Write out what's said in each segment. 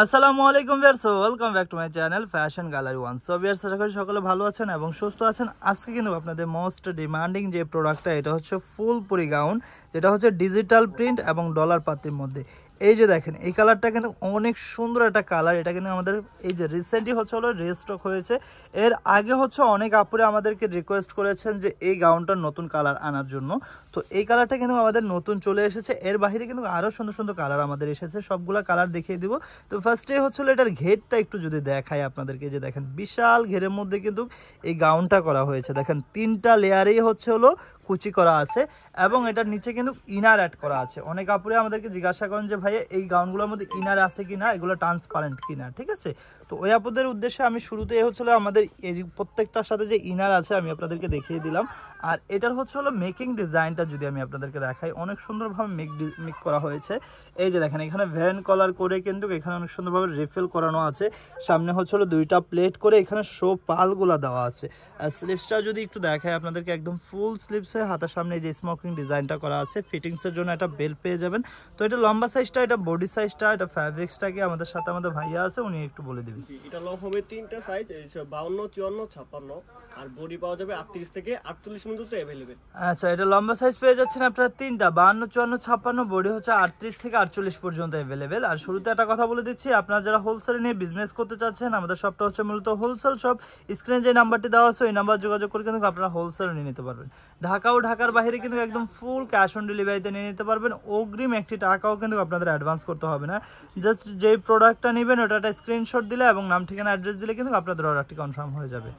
আসসালামু আলাইকুম viewers, welcome back to my channel fashion gallery one. So viewers, আশা করি সকলে ভালো আছেন এবং সুস্থ আছেন। আজকে কিন্তু আপনাদের মোস্ট ডিমান্ডিং যে প্রোডাক্টটা, এটা হচ্ছে ফুলপুরি গাউন, যেটা হচ্ছে ডিজিটাল প্রিন্ট এবং ডলার পাতির মধ্যে। এই যে দেখেন, এই কালারটা কিন্তু অনেক সুন্দর একটা কালার। এটা কিন্তু আমাদের এই যে রিসেন্টলি হচ্ছে হলো রিস্টক হয়েছে। এর আগে হচ্ছে অনেক আপুরে আমাদেরকে রিকোয়েস্ট করেছেন যে এই গাউনটার নতুন কালার আনার জন্য। তো এই কালারটা কিন্তু আমাদের নতুন চলে এসেছে। এর বাইরে কিন্তু আরও সুন্দর সুন্দর কালার আমাদের এসেছে, সবগুলা কালার দেখিয়ে দিব। তো ফার্স্টে হচ্ছিল এটার ঘেরটা একটু যদি দেখাই আপনাদেরকে, যে দেখেন বিশাল ঘেরের মধ্যে কিন্তু এই গাউনটা করা হয়েছে। দেখেন তিনটা লেয়ারেই হচ্ছে হলো কুচি করা আছে এবং এটার নিচে কিন্তু ইনার অ্যাড করা আছে। অনেক আপুরে আমাদেরকে জিজ্ঞাসা করেন যে ভাই এই গাউনগুলোর মধ্যে ইনার আছে কিনা, এগুলো ট্রান্সপারেন্ট কিনা, ঠিক আছে। তো ওই আপুদের উদ্দেশ্যে আমি শুরুতেই হচ্ছিল আমাদের এই প্রত্যেকটার সাথে যে ইনার আছে আমি আপনাদেরকে দেখিয়ে দিলাম। আর এটার হচ্ছে হলো মেকিং ডিজাইনটা যদি আমি আপনাদেরকে দেখাই, অনেক সুন্দরভাবে মেক করা হয়েছে। এই যে দেখেন, এখানে ভ্যান কলার করে কিন্তু এখানে অনেক সুন্দরভাবে রিফিল করানো আছে। সামনে হচ্ছে হলো দুইটা প্লেট করে এখানে শো পালগুলা দেওয়া আছে। আর স্লিভসটা যদি একটু দেখায় আপনাদেরকে, একদম ফুল স্লিভস হয়ে হাতের সামনে এই যে স্মোকিং ডিজাইনটা করা আছে। ফিটিংসের জন্য একটা বেল্ট পেয়ে যাবেন। তো এটা লম্বা সাইজটা, এটা বডি সাইজটা, এটা ফ্যাব্রিক্সটা কি আমাদের সাথে আমাদের ভাইয়া আছে, উনি একটু বলে দিবেন। এটা লং হবে তিনটা সাইজ, 52, 54, 56, আর বডি পাওয়া যাবে 38 থেকে 48 পর্যন্ত अवेलेबल। আচ্ছা, এটা লম্বা সাইজ পেয়ে যাচ্ছেন আপনারা তিনটা, 52, 54, 56, বডি হচ্ছে 38 থেকে 48 পর্যন্ত अवेलेबल। আর শুরুতে একটা কথা বলে দিচ্ছি, আপনারা যারা হোলসেল নিয়ে বিজনেস করতে চাচ্ছেন, আমাদের শপটা হচ্ছে মূলত হোলসেল শপ। স্ক্রিনে যে নাম্বারটি দেওয়া আছে ওই নাম্বার যোগাযোগ করে কিন্তু আপনারা হোলসেল নিয়ে নিতে পারবেন। ঢাকা ও ঢাকার বাইরে কিন্তু একদম ফুল ক্যাশ অন ডেলিভারিতে নিয়ে নিতে পারবেন। অগ্রিম একটি টাকাও কিন্তু আপনাদের অ্যাডভান্স করতে হবে না। জাস্ট যেই প্রোডাক্টটা নেবেন ওটা একটা স্ক্রিনশট দিলে এবং নাম ঠিকানা অ্যাড্রেস দিলে কিন্তু আপনাদের অর্ডারটি কনফার্ম হয়ে যাবে।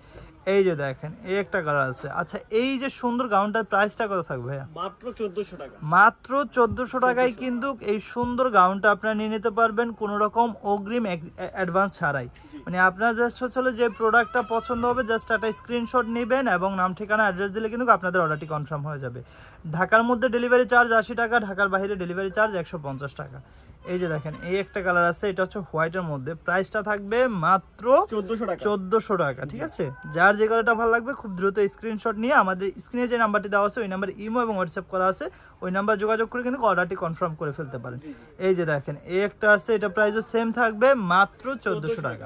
এই যে দেখেন, এই একটা কালার আছে। আচ্ছা, এই যে সুন্দর গাউনটার প্রাইসটা কত থাকবে ভাইয়া? মাত্র 1400 টাকা। মাত্র 1400 টাকায় কিন্তু এই সুন্দর গাউনটা আপনারা নিয়ে নিতে পারবেন কোনো রকম অগ্রিম অ্যাডভান্স ছাড়াই। মানে আপনার জাস্ট হচ্ছে যে প্রোডাক্টটা পছন্দ হবে, জাস্ট একটা স্ক্রিনশট নেবেন এবং নাম ঠিকানা অ্যাড্রেস দিলে কিন্তু আপনাদের অর্ডারটি কনফার্ম হয়ে যাবে। ঢাকার মধ্যে ডেলিভারি চার্জ 80 টাকা, ঢাকার বাইরে ডেলিভারি চার্জ 150 টাকা। এই যে দেখেন, এই একটা কালার আছে, এটা হচ্ছে হোয়াইটের মধ্যে। প্রাইসটা থাকবে মাত্র 1400 টাকা, ঠিক আছে। যার যে কালারটা ভালো লাগবে খুব দ্রুত স্ক্রিনশট নিয়ে আমাদের স্ক্রিনে যে নাম্বারটি দেওয়া আছে ওই নাম্বারে ইমো এবং হোয়াটসঅ্যাপ করা আছে, ওই নাম্বার যোগাযোগ করে কিন্তু অর্ডারটি কনফার্ম করে ফেলতে পারেন। এই যে দেখেন, এই একটা আছে, এটা প্রাইসও সেম থাকবে মাত্র 1400 টাকা।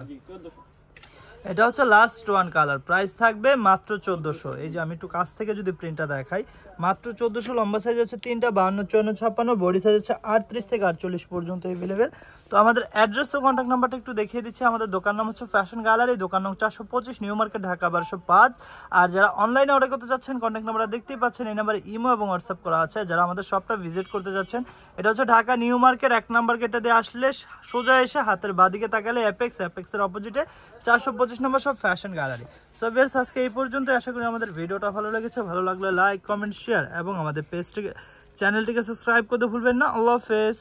এটা হচ্ছে লাস্ট ওয়ান কালার, প্রাইস থাকবে মাত্র 1400। এই যে আমি একটু কাছ থেকে যদি প্রিন্টটা দেখাই, মাত্র 1400। লম্বা সাইজ হচ্ছে তিনটা, 52, 54, 56, বডি সাইজ হচ্ছে 38 থেকে 48 পর্যন্ত अवेलेबल। তো আমাদের অ্যাড্রেস ও কন্ট্যাক্ট নাম্বারটা একটু দেখিয়ে দিচ্ছি। আমাদের দোকান নাম হচ্ছে ফ্যাশন গ্যালারি, দোকান নং 425, নিউ মার্কেট, ঢাকা 1205। আর যারা অনলাইনে অর্ডার করতে যাচ্ছেন, কন্ট্যাক্ট নাম্বারটা দেখতেই পাচ্ছেন, এই নাম্বারে ইমো এবং হোয়াটসঅ্যাপ করা আছে। যারা আমাদের শপটা ভিজিট করতে যাচ্ছেন, এটা হচ্ছে ঢাকা নিউ মার্কেট 1 নম্বর গেটে দিয়ে আসলে সোজা এসে হাতের বাদিকে তাকালে অ্যাপেক্সের অপোজিটে 425 নম্বর সব ফ্যাশন গ্যালারি। সো ভিউয়ার্স, আজকে এই পর্যন্ত। আশা করি আমাদের ভিডিওটা ভালো লেগেছে। ভালো লাগলে লাইক, কমেন্ট, শেয়ার এবং আমাদের চ্যানেলটিকে সাবস্ক্রাইব করতে ভুলবেন না। আল্লাহ হাফেজ।